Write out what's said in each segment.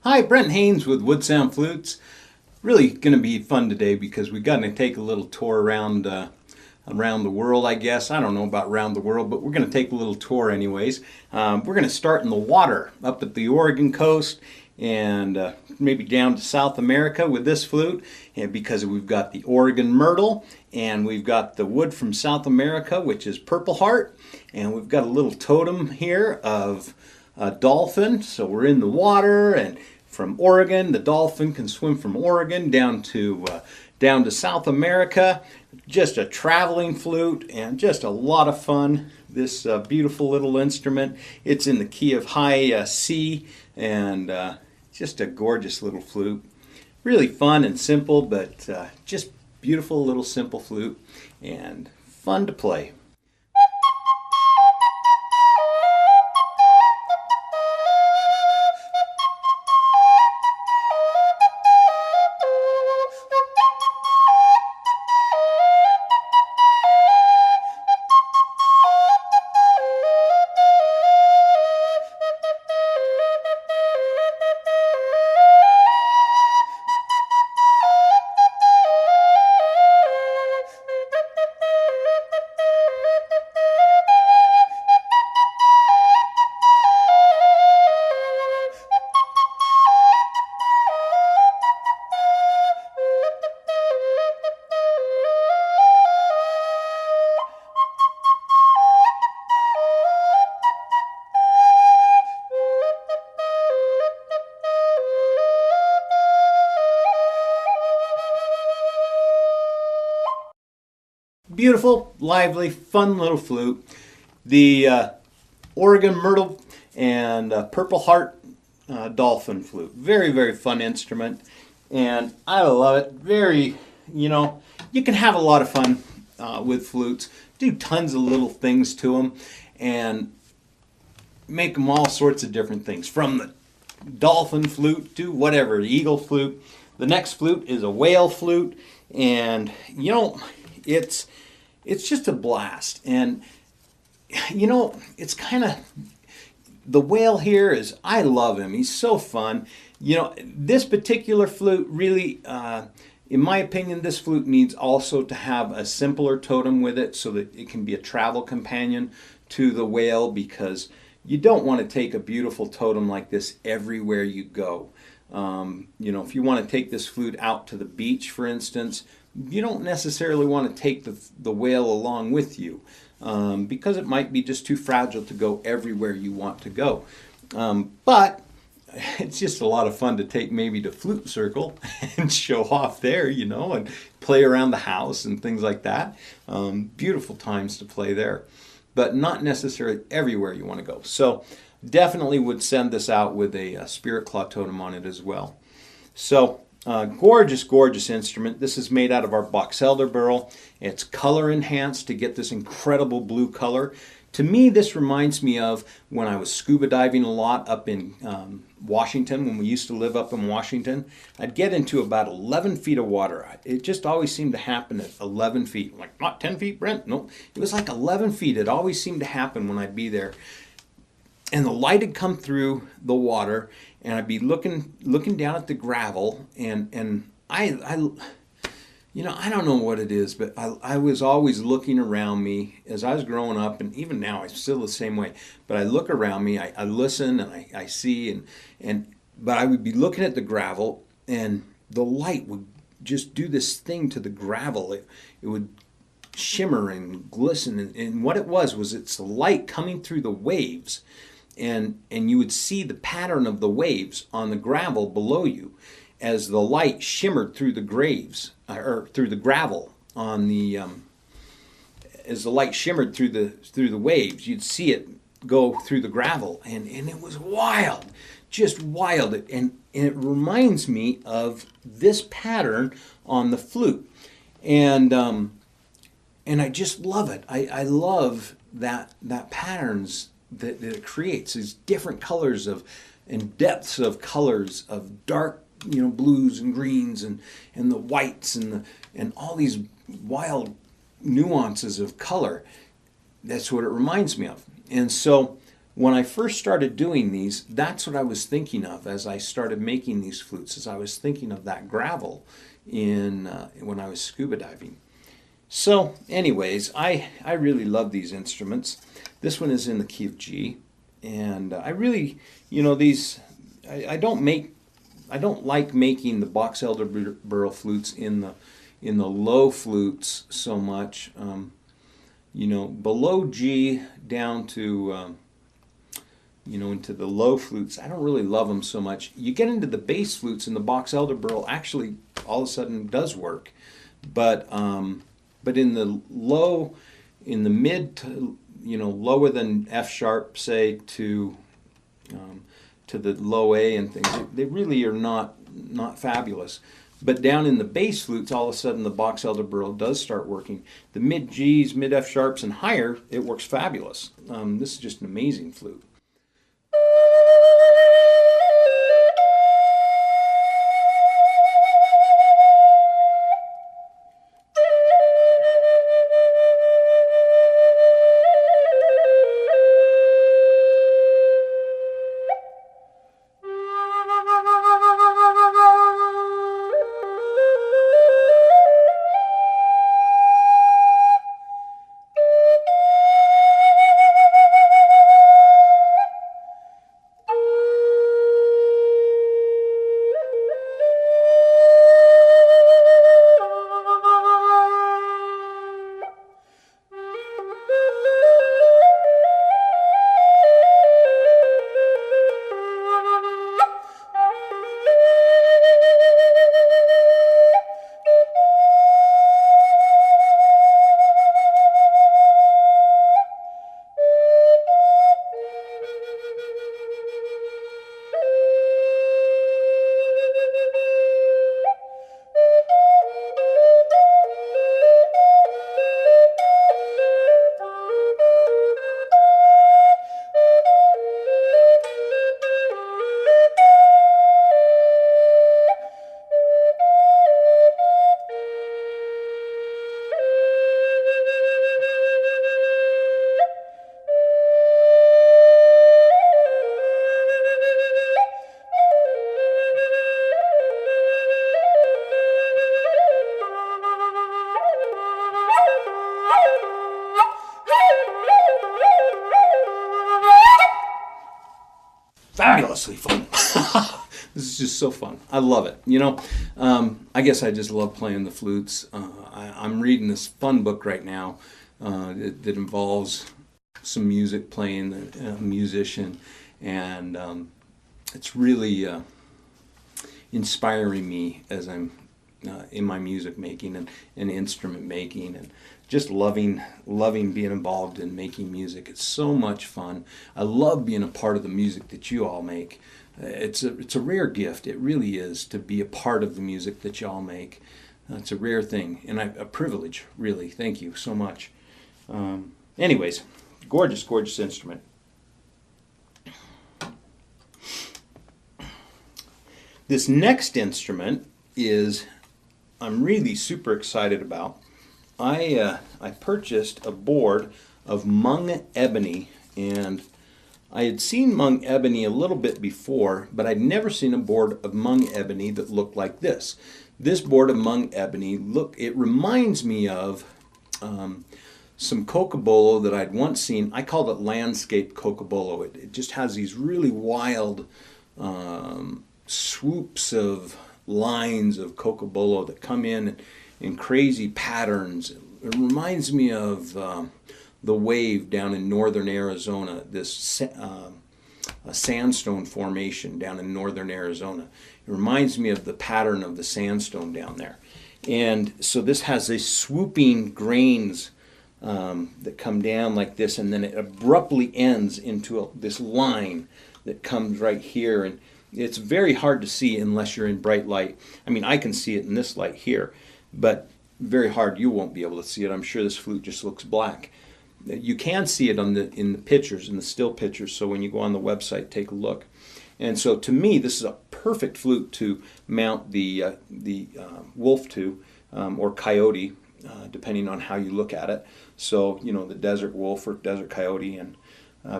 Hi, Brent Haynes with Wood Sound Flutes. Really going to be fun today because we're going to take a little tour around the world, I guess. I don't know about around the world, but we're going to take a little tour anyways. We're going to start in the water up at the Oregon coast and maybe down to South America with this flute, and because we've got the Oregon myrtle and we've got the wood from South America, which is purple heart, and we've got a little totem here of a dolphin. So we're in the water, and from Oregon, the dolphin can swim from Oregon down to South America. Just a traveling flute and just a lot of fun. This beautiful little instrument. It's in the key of high C, and just a gorgeous little flute. Really fun and simple, but just beautiful little simple flute and fun to play. Beautiful, lively, fun little flute. The Oregon myrtle and purple heart dolphin flute. Very, very fun instrument, and I love it. Very, you can have a lot of fun with flutes. Do tons of little things to them and make them all sorts of different things, from the dolphin flute to whatever, the eagle flute. The next flute is a whale flute, and it's just a blast. And it's kind of, the whale here is, I love him. He's so fun. This particular flute really, in my opinion, this flute needs also to have a simpler totem with it so that it can be a travel companion to the whale, because you don't want to take a beautiful totem like this everywhere you go. If you want to take this flute out to the beach, for instance, you don't necessarily want to take the whale along with you, because it might be just too fragile to go everywhere you want to go. But it's just a lot of fun to take maybe to flute circle and show off there, and play around the house and things like that. Beautiful times to play there, but not necessarily everywhere you want to go. So definitely would send this out with a spirit claw totem on it as well. So gorgeous, gorgeous instrument. This is made out of our box elder burl. It's color enhanced to get this incredible blue color. To me, this reminds me of when I was scuba diving a lot up in Washington, when we used to live up in Washington. I'd get into about 11 feet of water. It just always seemed to happen at 11 feet. Like, not 10 feet, Brent? No, it was like 11 feet. It always seemed to happen when I'd be there. And the light had come through the water, and I'd be looking down at the gravel, and I don't know what it is, but I was always looking around me as I was growing up, and even now I'm still the same way. But I look around me, I listen, and I see, but I would be looking at the gravel, and the light would just do this thing to the gravel. It would shimmer and glisten, and what it was it's the light coming through the waves. And you would see the pattern of the waves on the gravel below you as the light shimmered through the graves, or through the gravel on the as the light shimmered through the waves. You'd see it go through the gravel, and it was wild, just wild. And it reminds me of this pattern on the flute, and I just love it. I love that patterns that it creates, these different colors and depths of colors of dark, blues and greens and the whites and all these wild nuances of color. That's what it reminds me of. And so when I first started doing these, that's what I was thinking of as I started making these flutes, as I was thinking of that gravel in when I was scuba diving. So anyways, I really love these instruments. This one is in the key of G, and I really, these, I don't like making the box elder burl flutes in the low flutes so much. Below G down to into the low flutes, I don't really love them so much. You get into the bass flutes, and the box elder burl actually all of a sudden does work, but in the low, in the mid to lower than F sharp, say, to the low A and things, they really are not fabulous. But down in the bass flutes, all of a sudden the box elder burl does start working. The mid Gs, mid F sharps, and higher, it works fabulous. This is just an amazing flute. Fabulously fun. This is just so fun. I love it. I guess I just love playing the flutes. I'm reading this fun book right now that involves some music, playing a musician, and it's really inspiring me as I'm in my music making and instrument making, and just loving being involved in making music. It's so much fun. I love being a part of the music that you all make. It's a rare gift. It really is, to be a part of the music that you all make. It's a rare thing, and a privilege, really. Thank you so much. Anyways, gorgeous instrument. This next instrument I'm really super excited about. I purchased a board of Hmong ebony, and I had seen Hmong ebony a little bit before, but I'd never seen a board of Hmong ebony that looked like this. This board of Hmong ebony, it reminds me of some cocobolo that I'd once seen. I called it landscape cocobolo. It just has these really wild swoops of lines of cocobolo that come in crazy patterns. It reminds me of the wave down in northern Arizona, this a sandstone formation down in northern Arizona. It reminds me of the pattern of the sandstone down there. And so this has these swooping grains that come down like this, and then it abruptly ends into this line that comes right here. And it's very hard to see unless you're in bright light. I mean, I can see it in this light here, but very hard, you won't be able to see it. I'm sure this flute just looks black. You can see it in the pictures, in the still pictures, so when you go on the website, take a look. And so to me, this is a perfect flute to mount the wolf to, or coyote, depending on how you look at it. So, the desert wolf or desert coyote, and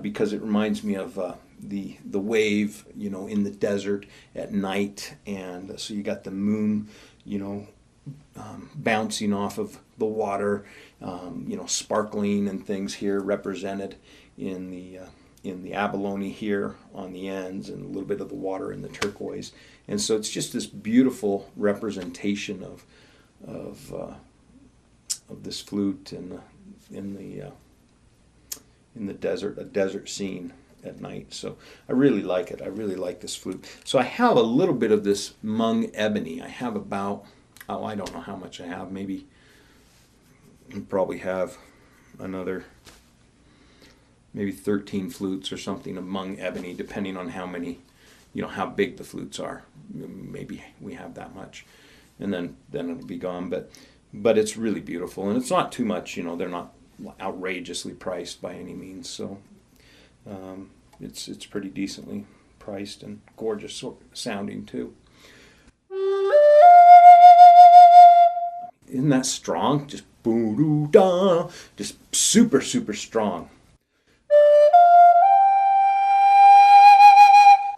because it reminds me of the wave, in the desert at night, and so you got the moon, bouncing off of the water, sparkling and things here represented in the abalone here on the ends, and a little bit of the water in the turquoise, and so it's just this beautiful representation of this flute in the desert, a desert scene at night. So I really like it. I really like this flute. So I have a little bit of this Hmong ebony. I have about, I don't know how much I have. Maybe I probably have another, maybe 13 flutes or something of Hmong ebony, depending on how many, how big the flutes are. Maybe we have that much, and then it'll be gone. But it's really beautiful, and it's not too much. They're not outrageously priced by any means, so it's pretty decently priced and gorgeous sounding too. Isn't that strong? Just boo-doo-da, just super strong.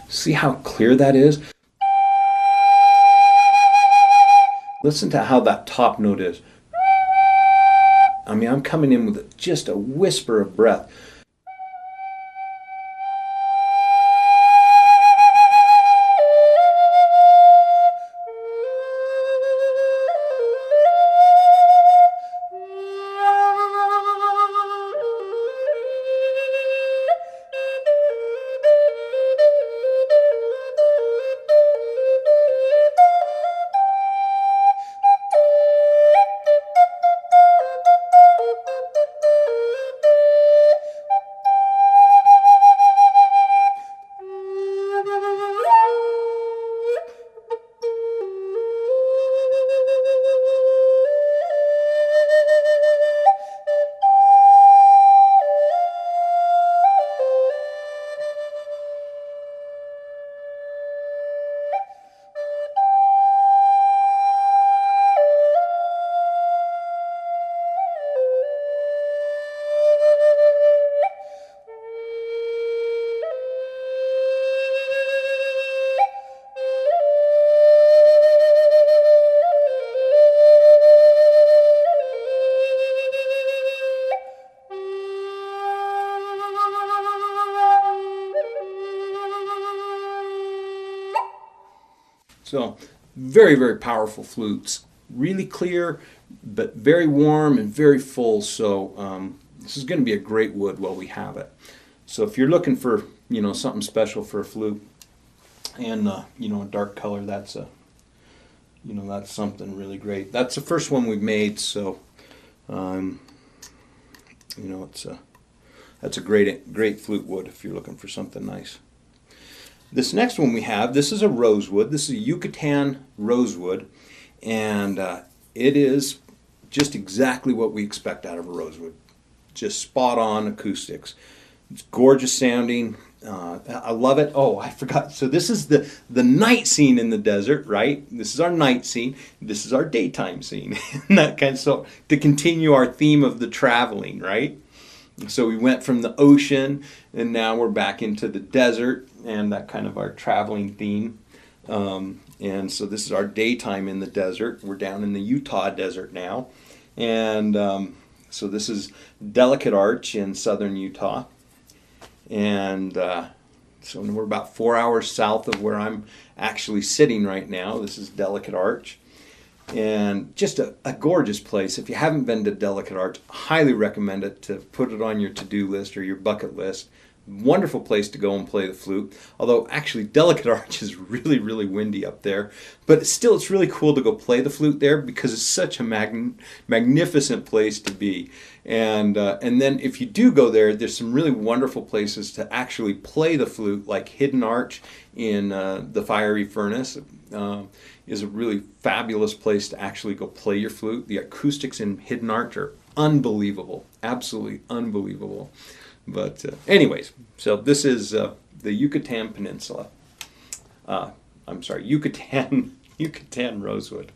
See how clear that is? Listen to how that top note is. I mean, I'm coming in with just a whisper of breath. So very powerful flutes, really clear, but very warm and very full. So this is going to be a great wood while we have it. So if you're looking for something special for a flute, and a dark color, that's that's something really great. That's the first one we've made, so that's a great flute wood if you're looking for something nice. This next one we have, this is a rosewood. This is a Yucatan rosewood, and it is just exactly what we expect out of a rosewood. Just spot on acoustics. It's gorgeous sounding. I love it. Oh, I forgot. So this is the night scene in the desert, right? This is our night scene. This is our daytime scene. And that kind of, so to continue our theme of the traveling, right? So we went from the ocean, and now we're back into the desert, and that kind of our traveling theme. And so this is our daytime in the desert. We're down in the Utah desert now. And so this is Delicate Arch in southern Utah. And so we're about 4 hours south of where I'm actually sitting right now. This is Delicate Arch. And just a gorgeous place. If you haven't been to Delicate Arch, highly recommend it to put it on your to-do list or your bucket list. Wonderful place to go and play the flute. Although actually Delicate Arch is really windy up there. But still, it's really cool to go play the flute there because it's such a magnificent place to be. And then if you do go there, there's some really wonderful places to actually play the flute, like Hidden Arch in the Fiery Furnace. Is a really fabulous place to actually go play your flute. The acoustics in Hidden Arch are unbelievable, absolutely unbelievable. But anyways, so this is the Yucatan Peninsula. I'm sorry, Yucatan rosewood.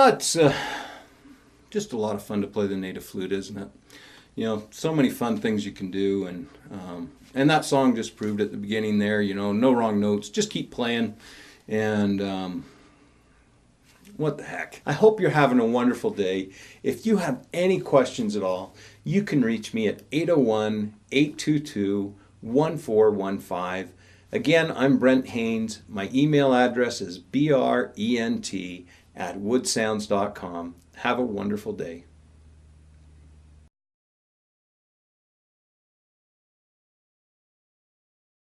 It's just a lot of fun to play the native flute, isn't it? You know, so many fun things you can do, and that song just proved at the beginning there, you know, no wrong notes, just keep playing, and what the heck. I hope you're having a wonderful day. If you have any questions at all, you can reach me at 801-822-1415. Again, I'm Brent Haynes. My email address is brent@woodsounds.com. Have a wonderful day.